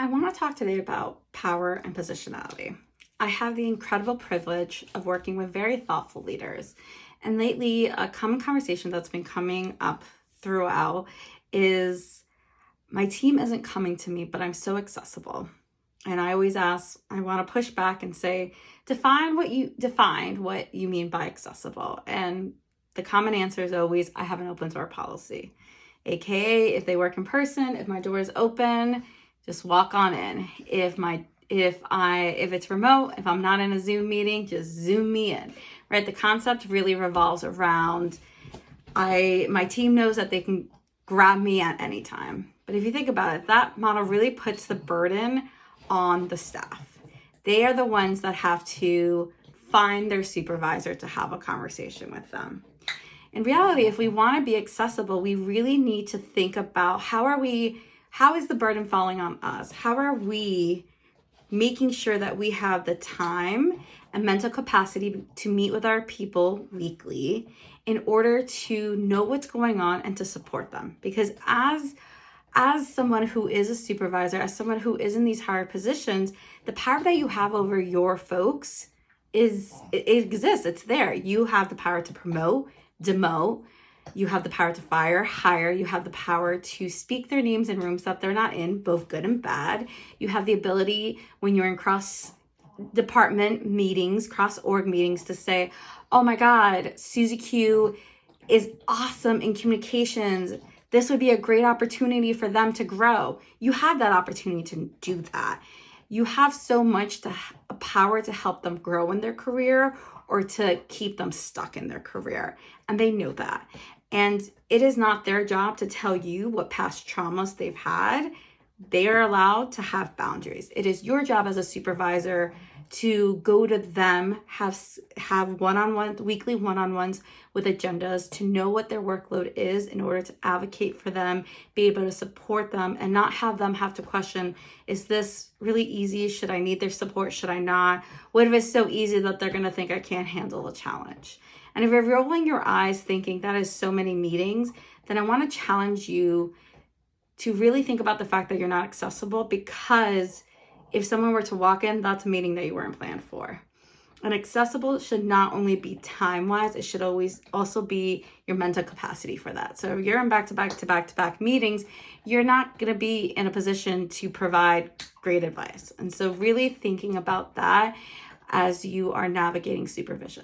I want to talk today about power and positionality. I have the incredible privilege of working with very thoughtful leaders. And lately, a common conversation that's been coming up throughout is my team isn't coming to me, but I'm so accessible. And I always ask, I want to push back and say, define what you mean by accessible. And the common answer is always, I have an open door policy. AKA, if they work in person, if my door is open, just walk on in. If it's remote, if I'm not in a Zoom meeting, just Zoom me in. Right? The concept really revolves around my team knows that they can grab me at any time. But if you think about it, that model really puts the burden on the staff. They are the ones that have to find their supervisor to have a conversation with them. In reality, if we want to be accessible, we really need to think about how is the burden falling on us? How are we making sure that we have the time and mental capacity to meet with our people weekly in order to know what's going on and to support them? Because as someone who is a supervisor, as someone who is in these higher positions, the power that you have over your folks it exists. It's there. You have the power to promote, demote. You have the power to fire, hire. You have the power to speak their names in rooms that they're not in, both good and bad. You have the ability when you're in cross-department meetings, cross-org meetings to say, oh my God, Susie Q is awesome in communications. This would be a great opportunity for them to grow. You have that opportunity to do that. You have so much power to help them grow in their career or to keep them stuck in their career. And they know that. And it is not their job to tell you what past traumas they've had. They are allowed to have boundaries. It is your job as a supervisor to go to them, have weekly one-on-ones with agendas, to know what their workload is in order to advocate for them, be able to support them, and not have them have to question, is this really easy? Should I need their support? Should I not? What if it's so easy that they're going to think I can't handle the challenge? And if you're rolling your eyes thinking that is so many meetings, then I want to challenge you to really think about the fact that you're not accessible, because if someone were to walk in, that's a meeting that you weren't planned for. And accessible should not only be time-wise, it should always also be your mental capacity for that. So if you're in back-to-back meetings, you're not going to be in a position to provide great advice. And so really thinking about that as you are navigating supervision.